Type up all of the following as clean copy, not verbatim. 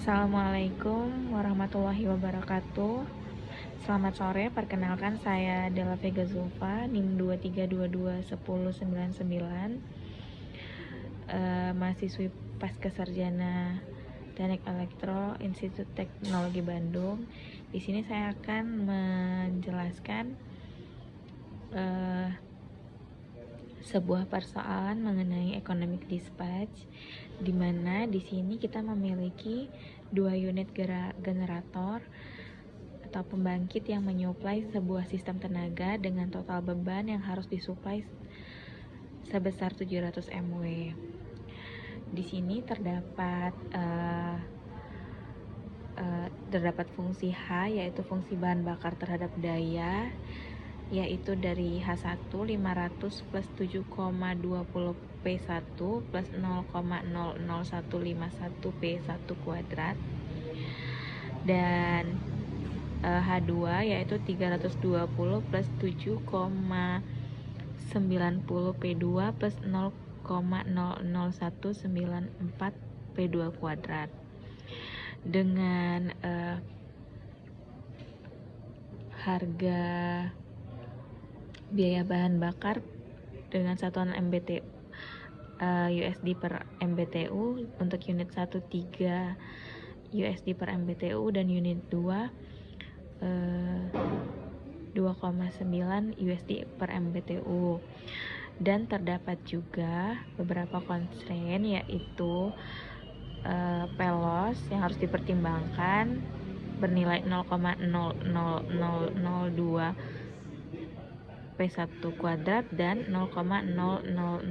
Assalamualaikum warahmatullahi wabarakatuh. Selamat sore, perkenalkan saya Della Vega Zulfa, NIM 23221099, mahasiswi Pascasarjana Teknik Elektro Institut Teknologi Bandung. Di sini saya akan menjelaskan sebuah persoalan mengenai economic dispatch, di mana di sini kita memiliki dua unit generator atau pembangkit yang menyuplai sebuah sistem tenaga dengan total beban yang harus disuplai sebesar 700 MW. Di sini terdapat fungsi H, yaitu fungsi bahan bakar terhadap daya, yaitu dari H1 500 plus 7,20 P1 plus 0,00151 P1 kuadrat, dan H2 yaitu 320 plus 7,90 P2 plus 0,00194 P2 kuadrat. Dengan harga biaya bahan bakar dengan satuan USD per MBTU untuk unit 1 3 USD per MBTU dan unit 2 2,9 USD per MBTU. Dan terdapat juga beberapa constraint, yaitu pelos yang harus dipertimbangkan bernilai 0,00002 P1 kuadrat dan 0,00006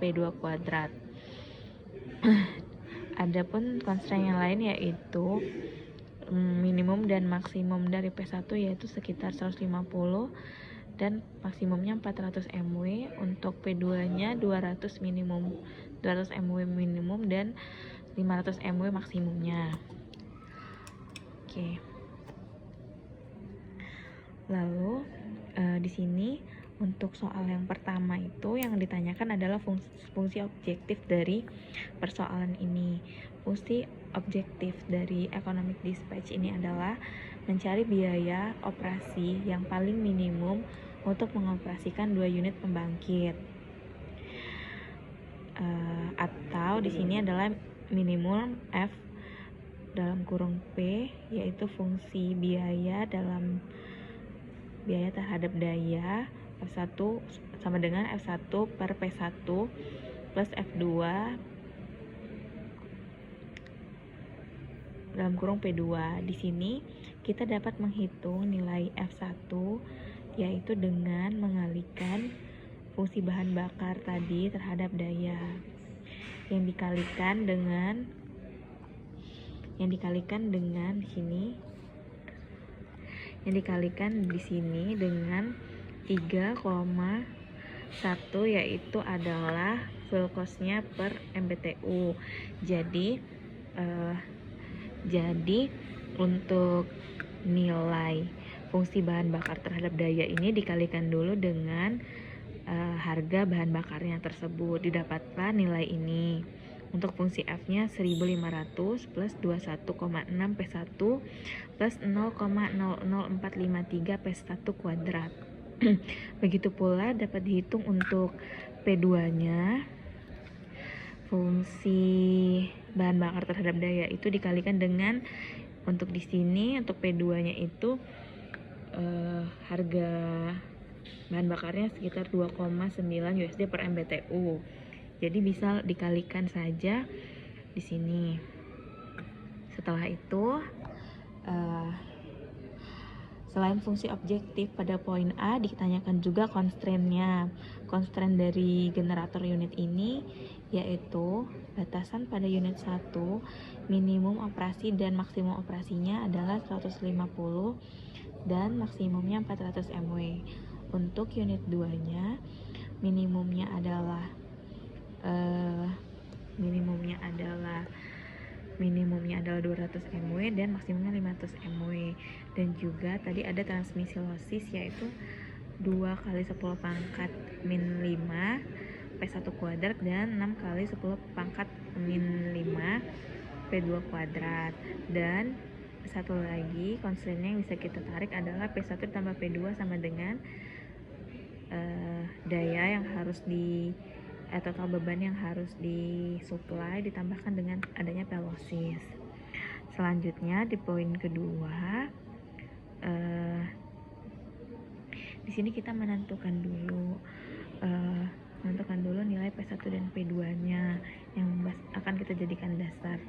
P2 kuadrat. Adapun constraint yang lain yaitu minimum dan maksimum dari P1 yaitu sekitar 150 dan maksimumnya 400 MW. Untuk P2-nya 200 MW minimum dan 500 MW maksimumnya. Oke. Lalu di sini untuk soal yang pertama itu yang ditanyakan adalah fungsi objektif dari persoalan ini. Fungsi objektif dari economic dispatch ini adalah mencari biaya operasi yang paling minimum untuk mengoperasikan 2 unit pembangkit. Atau di sini adalah minimum F dalam kurung P, yaitu fungsi biaya terhadap daya F1 sama dengan F1 per P1 plus F2 dalam kurung P2. Di sini kita dapat menghitung nilai F1 yaitu dengan mengalihkan fungsi bahan bakar tadi terhadap daya yang dikalikan di sini dengan 3,1, yaitu adalah full cost-nya per MBTU. Jadi untuk nilai fungsi bahan bakar terhadap daya ini dikalikan dulu dengan harga bahan bakarnya tersebut, didapatlah nilai ini. Untuk fungsi F-nya 1500 plus 21,6 P1 plus 0,00453 P1 kuadrat. Begitu pula dapat dihitung untuk P2-nya. Fungsi bahan bakar terhadap daya itu dikalikan dengan, untuk di sini untuk P2-nya itu harga bahan bakarnya sekitar 2,9 USD per MBTU. Jadi bisa dikalikan saja di sini. Setelah itu, selain fungsi objektif pada poin A, ditanyakan juga constraint-nya. Constraint dari generator unit ini yaitu batasan pada unit 1, minimum operasi dan maksimum operasinya adalah 150 dan maksimumnya 400 MW. Untuk unit 2-nya minimumnya adalah 200 MW dan maksimumnya 500 MW. Dan juga tadi ada transmisi losis yaitu 2 kali 10 pangkat min 5 P1 kuadrat dan 6 kali 10 pangkat min 5 P2 kuadrat. Dan satu lagi constraint yang bisa kita tarik adalah P1 tambah P2 sama dengan daya yang harus total beban yang harus disuplai ditambahkan dengan adanya pelosis. Selanjutnya di poin kedua, di sini kita menentukan dulu nilai P1 dan P2-nya yang akan kita jadikan dasar.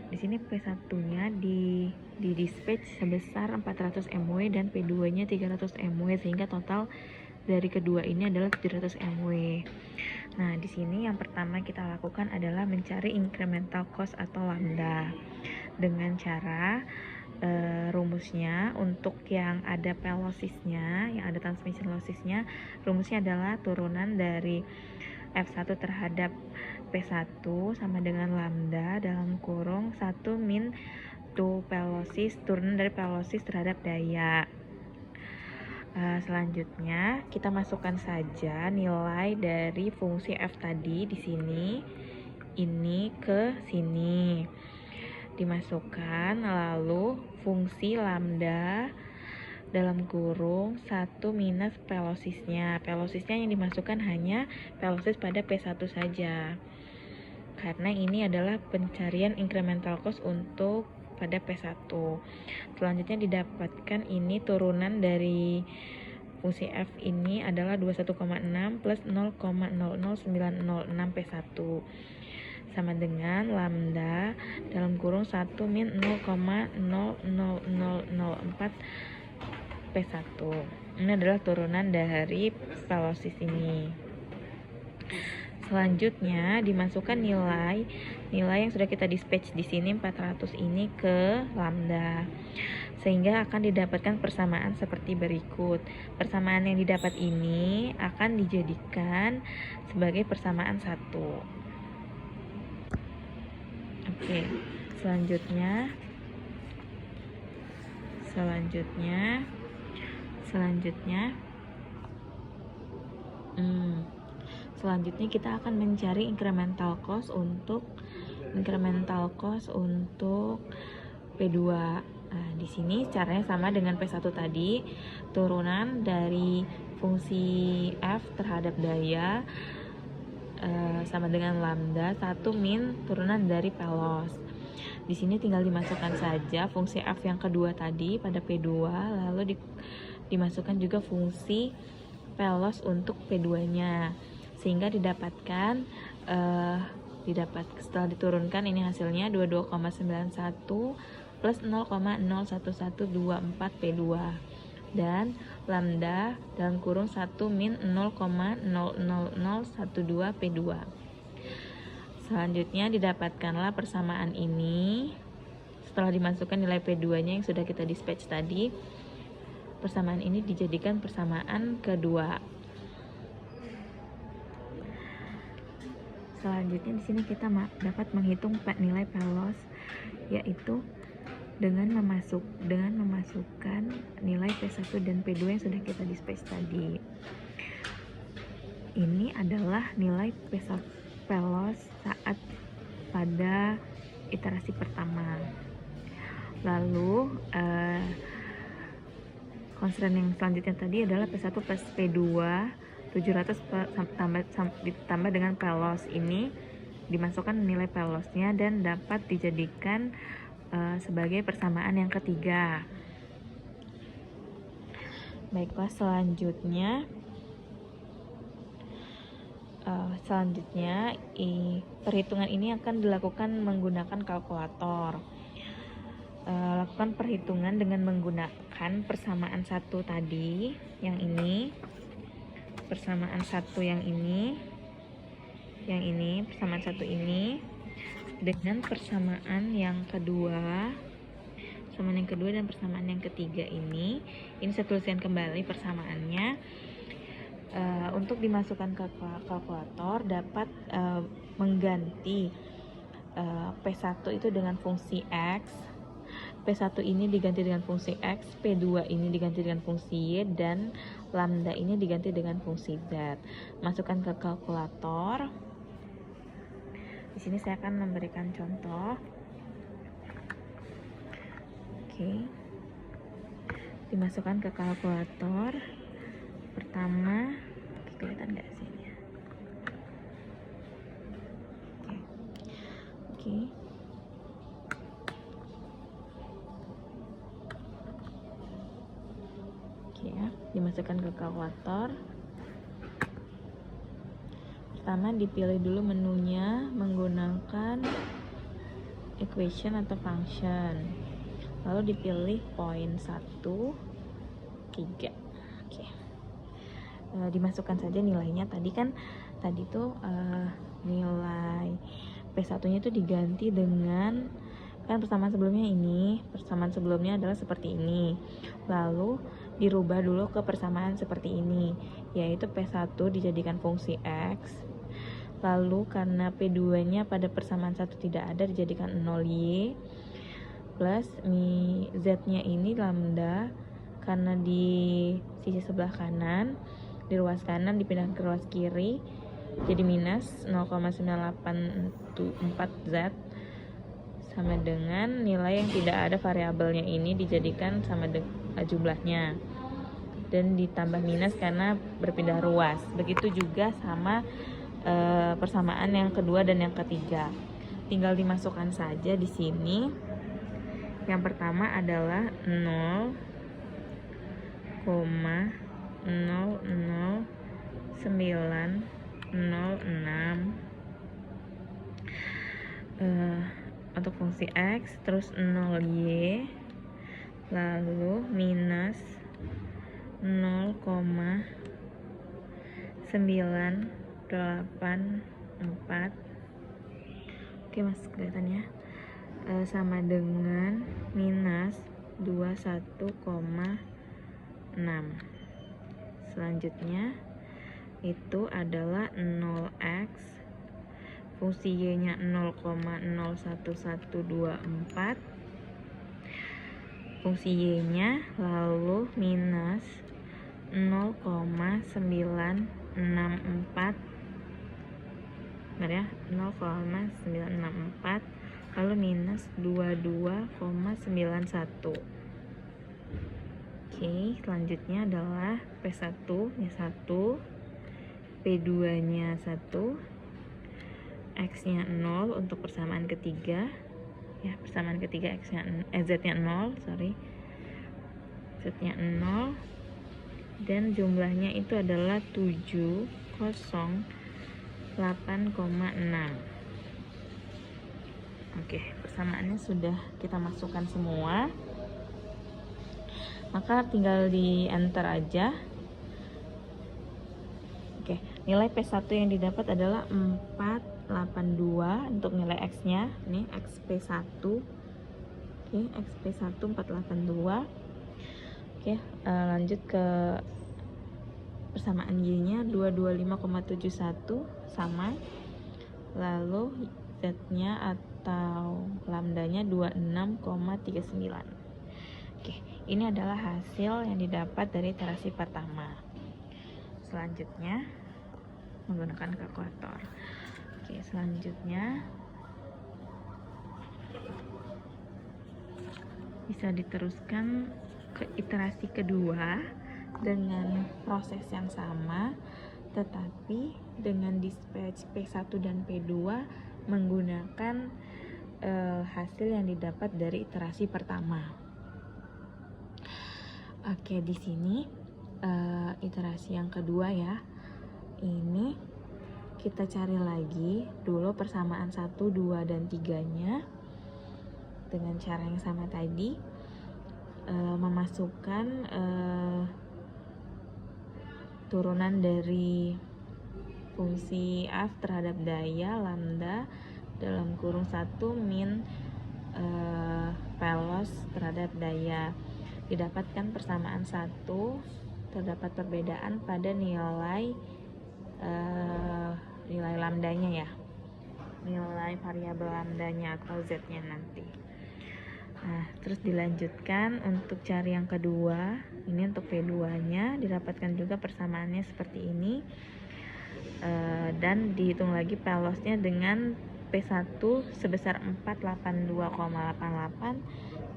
Di sini P1-nya di dispatch sebesar 400 mW dan P2-nya 300 mW, sehingga total dari kedua ini adalah 700 mW. Nah, di sini yang pertama kita lakukan adalah mencari incremental cost atau lambda dengan cara rumusnya untuk yang ada pelosisnya, yang ada transmission lossesnya, rumusnya adalah turunan dari F1 terhadap P1 sama dengan lambda dalam kurung 1 min to pelosis, turunan dari pelosis terhadap daya. Selanjutnya kita masukkan saja nilai dari fungsi F tadi di sini, ini ke sini dimasukkan, lalu fungsi lambda dalam kurung 1 minus pelosisnya. Pelosisnya yang dimasukkan hanya pelosis pada P1 saja, karena ini adalah pencarian incremental cost untuk pada P1. Selanjutnya didapatkan ini turunan dari fungsi F ini adalah 21,6 plus 0,00906 P1 sama dengan lambda dalam kurung 1 min 0,00004 P1. Ini adalah turunan dari pelosis ini. Selanjutnya dimasukkan nilai yang sudah kita dispatch di sini 400 ini ke lambda, sehingga akan didapatkan persamaan seperti berikut. Persamaan yang didapat ini akan dijadikan sebagai persamaan 1. Oke, selanjutnya kita akan mencari incremental cost untuk P2. Nah, di sini caranya sama dengan P1 tadi, turunan dari fungsi F terhadap daya sama dengan lambda 1 min turunan dari pelos. Di sini tinggal dimasukkan saja fungsi F yang kedua tadi pada P2, lalu dimasukkan juga fungsi pelos untuk P2-nya, sehingga didapatkan setelah diturunkan ini hasilnya 22,91 plus 0,01124 P2 dan lambda dalam kurung 1 min 0,00012 P2. Selanjutnya didapatkanlah persamaan ini setelah dimasukkan nilai P2-nya yang sudah kita dispatch tadi. Persamaan ini dijadikan persamaan kedua. Selanjutnya di sini kita dapat menghitung nilai pelos, yaitu dengan memasukkan nilai P1 dan P2 yang sudah kita dispatch tadi. Ini adalah nilai pelos saat pada iterasi pertama. Lalu constraint yang selanjutnya tadi adalah P1 plus P2 700 ditambah dengan pelos. Ini dimasukkan nilai pelosnya dan dapat dijadikan sebagai persamaan yang ketiga. Baiklah, selanjutnya perhitungan ini akan dilakukan menggunakan kalkulator. Lakukan perhitungan dengan menggunakan persamaan satu tadi, yang ini, persamaan satu yang ini, persamaan satu ini dengan persamaan yang kedua, dan persamaan yang ketiga ini saya tuliskan kembali persamaannya. Untuk dimasukkan ke kalkulator dapat mengganti P1 itu dengan fungsi X, P1 ini diganti dengan fungsi X, P2 ini diganti dengan fungsi Y, dan lambda ini diganti dengan fungsi Z. Masukkan ke kalkulator. Di sini saya akan memberikan contoh. Oke. Dimasukkan ke kalkulator. Pertama, kelihatan nggak sih ini? Oke. Oke ya, dimasukkan ke kalkulator. Pertama dipilih dulu menunya menggunakan equation atau function. Lalu dipilih poin 1, 3. Oke. Dimasukkan saja nilainya. Tadi tuh nilai P1-nya itu diganti dengan, kan persamaan sebelumnya adalah seperti ini. Lalu dirubah dulu ke persamaan seperti ini, yaitu P1 dijadikan fungsi X. Lalu karena P2-nya pada persamaan 1 tidak ada, dijadikan 0Y, plus Z-nya ini lambda, karena di sisi sebelah kanan, di ruas kanan dipindahkan ke ruas kiri, jadi minus 0,984Z, sama dengan nilai yang tidak ada variabelnya ini dijadikan sama jumlahnya, dan ditambah minus karena berpindah ruas. Begitu juga sama persamaan yang kedua dan yang ketiga. Tinggal dimasukkan saja di sini. Yang pertama adalah 0,00906 untuk fungsi X, terus 0Y, lalu minus 0,984. Oke mas, kelihatan ya, sama dengan minus 21,6. Selanjutnya itu adalah 0x, fungsi y nya 0,01124, fungsi y nya, lalu minus 0,964, benar ya, 0,964, lalu minus 22,91. Oke, selanjutnya adalah P1 nya 1, P2 nya 1, X nya 0 untuk persamaan ketiga ya, persamaan ketiga Z nya 0, Z nya 0, dan jumlahnya itu adalah 708,6. Oke, persamaannya sudah kita masukkan semua, maka tinggal di enter aja. Oke, nilai P1 yang didapat adalah 482 untuk nilai X nya, ini XP1. Oke, XP1 482. Oke, lanjut ke persamaan Y nya 225,71 sama, lalu Z nya atau lambdanya 26,39. Oke, ini adalah hasil yang didapat dari iterasi pertama. Selanjutnya menggunakan kalkulator. Oke, selanjutnya bisa diteruskan ke iterasi kedua dengan proses yang sama, tetapi dengan dispatch P1 dan P2 menggunakan hasil yang didapat dari iterasi pertama. Oke, di sini iterasi yang kedua ya. Ini kita cari lagi dulu persamaan 1, 2, dan 3-nya dengan cara yang sama tadi, memasukkan turunan dari fungsi f terhadap daya lambda dalam kurung 1 min pelos terhadap daya. Didapatkan persamaan 1, terdapat perbedaan pada nilai lambdanya ya, nilai variabel lambdanya atau z-nya nanti. Nah, terus dilanjutkan untuk cari yang kedua. Ini untuk P2-nya didapatkan juga persamaannya seperti ini, dan dihitung lagi pelosnya dengan P1 sebesar 482,88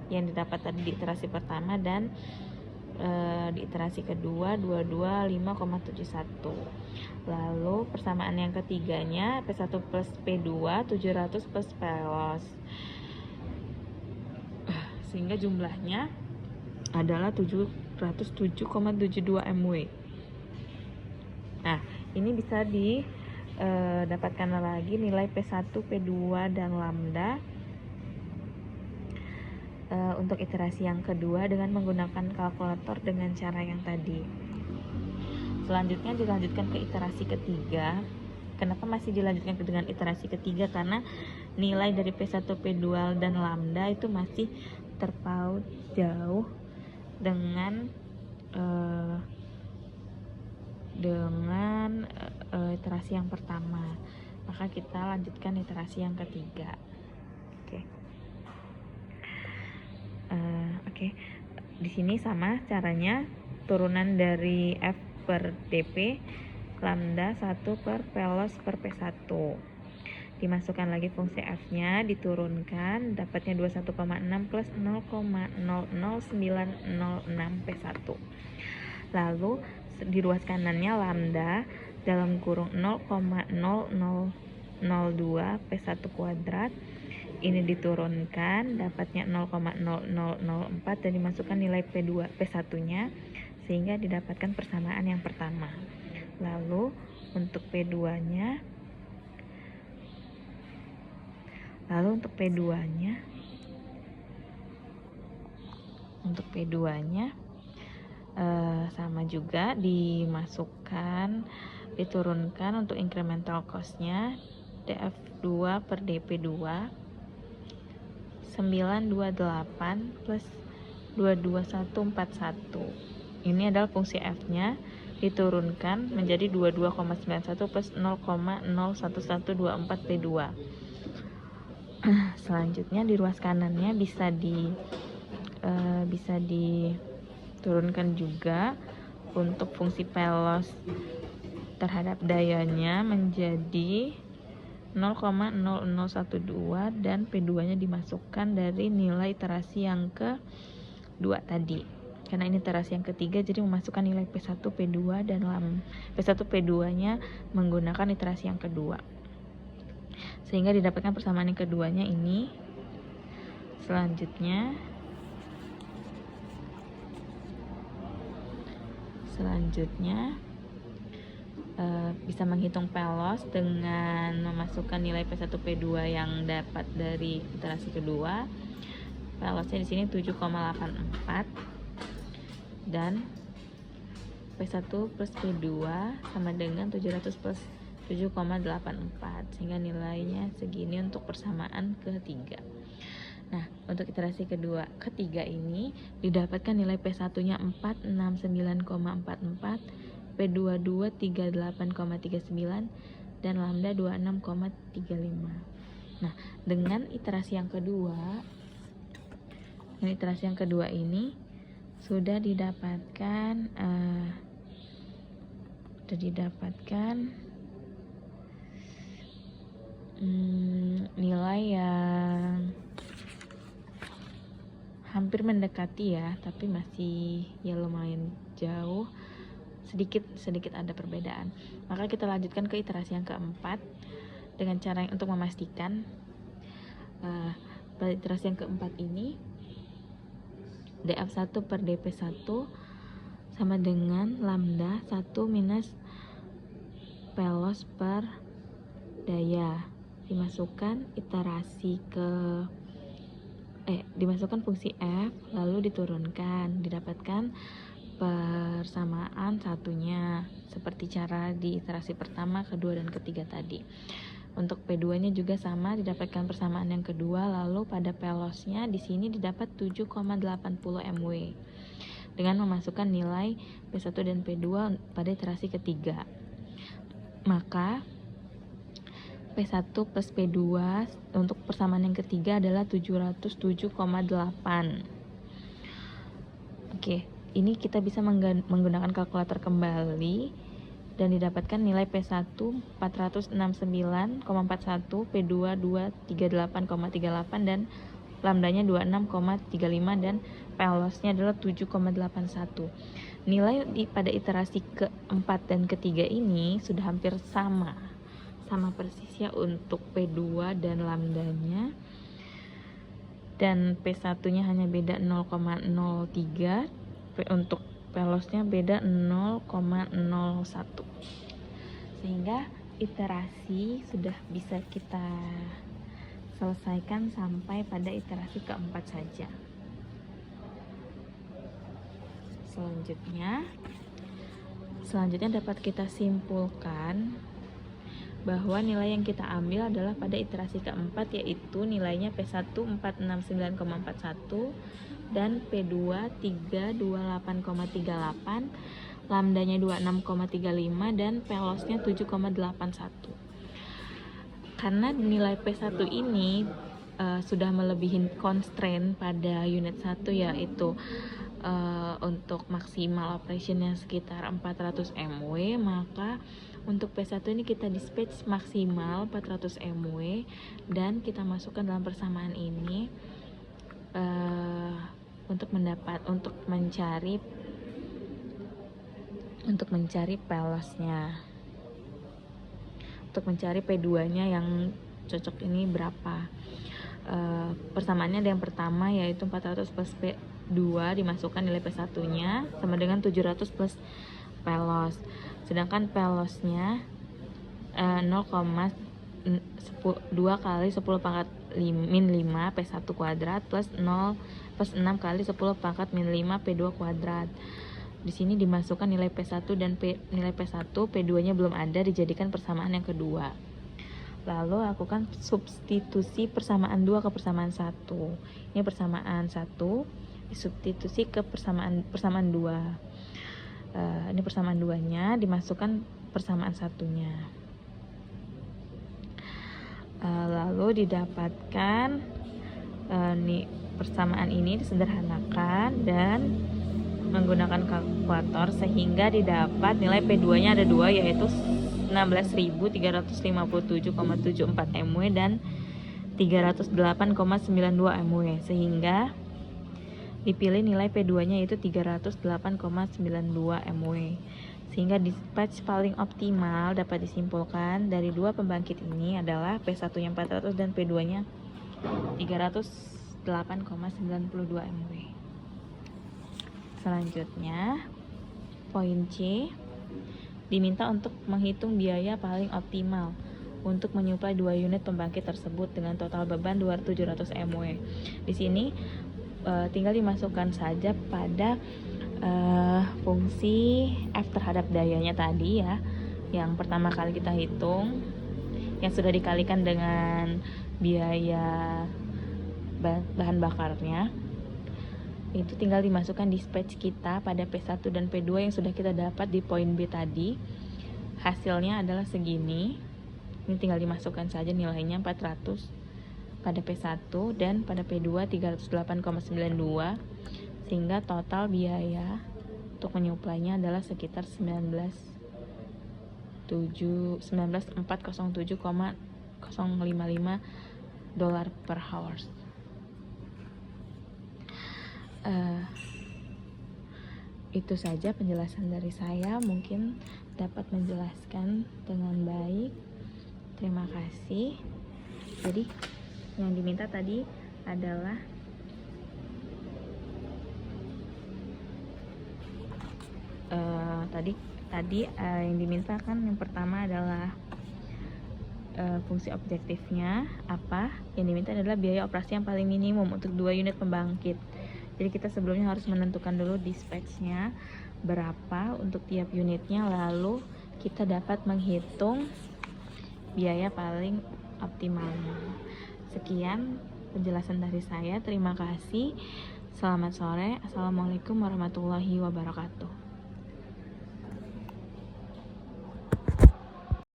yang didapat tadi di iterasi pertama, dan di iterasi kedua 225,71. Lalu persamaan yang ketiganya P1 plus P2 700 plus pelos, sehingga jumlahnya adalah 707,72 mW. Nah, ini bisa didapatkan lagi nilai P1, P2 dan lambda untuk iterasi yang kedua dengan menggunakan kalkulator dengan cara yang tadi. Selanjutnya dilanjutkan ke iterasi ketiga. Kenapa masih dilanjutkan dengan iterasi ketiga? Karena nilai dari P1, P2 dan lambda itu masih terpaut jauh dengan iterasi yang pertama. Maka kita lanjutkan iterasi yang ketiga. Oke. Di sini sama caranya, turunan dari F per dp lambda 1 per pelos per P1. Dimasukkan lagi fungsi F-nya, diturunkan, dapatnya 21,6 plus 0,000906 P1. Lalu di ruas kanannya lambda dalam kurung 0,0002 P1 kuadrat. Ini diturunkan, dapatnya 0,0004 dan dimasukkan nilai P1-nya sehingga didapatkan persamaan yang pertama. Lalu untuk P2-nya sama juga, diturunkan untuk incremental cost-nya df2 per dp2 928 plus 22141. Ini adalah fungsi F-nya, diturunkan menjadi 22,91 plus 0,01124 P2. Selanjutnya di ruas kanannya bisa diturunkan juga untuk fungsi pelos terhadap dayanya menjadi 0,0012 dan P2-nya dimasukkan dari nilai iterasi yang kedua tadi. Karena ini iterasi yang ketiga, jadi memasukkan nilai P1, P2 dan P1, P2-nya menggunakan iterasi yang kedua. Sehingga didapatkan persamaan yang keduanya ini. Selanjutnya bisa menghitung pelos dengan memasukkan nilai P1 P2 yang dapat dari iterasi kedua. Pelosnya di sini 7,84 dan P1 plus P2 sama dengan 700 plus 7,84 sehingga nilainya segini untuk persamaan ketiga. Nah, untuk iterasi ketiga ini didapatkan nilai P1-nya 469,44, P2 38,39 dan lambda 26,35. Nah, dengan iterasi yang kedua ini sudah didapatkan nilai yang hampir mendekati ya, tapi masih ya lumayan jauh, sedikit ada perbedaan. Maka kita lanjutkan ke iterasi yang keempat dengan cara untuk memastikan pada iterasi yang keempat ini df1 per dp1 sama dengan lambda 1 minus pelos per daya. Dimasukkan fungsi F, lalu diturunkan, didapatkan persamaan satunya seperti cara di iterasi pertama, kedua, dan ketiga tadi. Untuk P2-nya juga sama, didapatkan persamaan yang kedua, lalu pada pelosnya di sini didapat 7,80 mW dengan memasukkan nilai P1 dan P2 pada iterasi ketiga. Maka P1 plus P2 untuk persamaan yang ketiga adalah 707,8. Oke, ini kita bisa menggunakan kalkulator kembali dan didapatkan nilai P1 469,41, P2 238,38 dan lambdanya 26,35 dan PLOS-nya adalah 7,81. Nilai pada iterasi keempat dan ketiga ini sudah hampir sama persis ya untuk P2 dan lambdanya, dan P1-nya hanya beda 0,03, untuk PLOS-nya beda 0,01, sehingga iterasi sudah bisa kita selesaikan sampai pada iterasi keempat saja. Selanjutnya dapat kita simpulkan bahwa nilai yang kita ambil adalah pada iterasi keempat, yaitu nilainya P1 469,41 dan P2 328,38, lambdanya 26,35 dan PLOS-nya 7,81. Karena nilai P1 ini sudah melebihi constraint pada unit 1, yaitu untuk maksimal operationnya sekitar 400 mW, maka untuk P1 ini kita dispatch maksimal 400 mW dan kita masukkan dalam persamaan ini untuk mencari PLOS-nya, untuk mencari P2-nya yang cocok ini berapa. Persamaannya ada yang pertama, yaitu 400 plus P2 dimasukkan nilai P1-nya sama dengan 700 plus PLOS, sedangkan PLOS-nya 0,2 kali 10 pangkat min 5 P1 kuadrat plus 6 kali 10 pangkat min 5 P2 kuadrat. Di sini dimasukkan nilai P1 dan nilai P1, P2-nya belum ada, dijadikan persamaan yang kedua. Lalu lakukan substitusi persamaan 2 ke persamaan 1. Ini persamaan 1 disubstitusi ke persamaan 2. Ini persamaan 2-nya dimasukkan persamaan 1-nya. Lalu didapatkan persamaan ini disederhanakan dan menggunakan kalkulator, sehingga didapat nilai P2-nya ada 2, yaitu 16.357,74 mW dan 308,92 mW, sehingga dipilih nilai P2-nya yaitu 308,92 mW, sehingga dispatch paling optimal dapat disimpulkan dari dua pembangkit ini adalah P1-nya 400 dan P2-nya 308,92 mW. Selanjutnya, poin C, diminta untuk menghitung biaya paling optimal untuk menyuplai 2 unit pembangkit tersebut dengan total beban 700 mW. Di sini tinggal dimasukkan saja pada fungsi F terhadap dayanya tadi ya, yang pertama kali kita hitung, yang sudah dikalikan dengan biaya bahan bakarnya. Itu tinggal dimasukkan dispatch kita pada P1 dan P2 yang sudah kita dapat di poin B tadi. Hasilnya adalah segini. Ini tinggal dimasukkan saja nilainya 400 pada P1 dan pada P2 308,92, sehingga total biaya untuk menyuplainya adalah sekitar 19.407,055 dolar per hours. Itu saja penjelasan dari saya, mungkin dapat menjelaskan dengan baik. Terima kasih. Jadi yang diminta tadi adalah yang diminta kan yang pertama adalah fungsi objektifnya apa. Yang diminta adalah biaya operasi yang paling minimum untuk 2 unit pembangkit. Jadi kita sebelumnya harus menentukan dulu dispatch-nya berapa untuk tiap unitnya, lalu kita dapat menghitung biaya paling optimalnya. Sekian penjelasan dari saya. Terima kasih. Selamat sore. Assalamualaikum warahmatullahi wabarakatuh.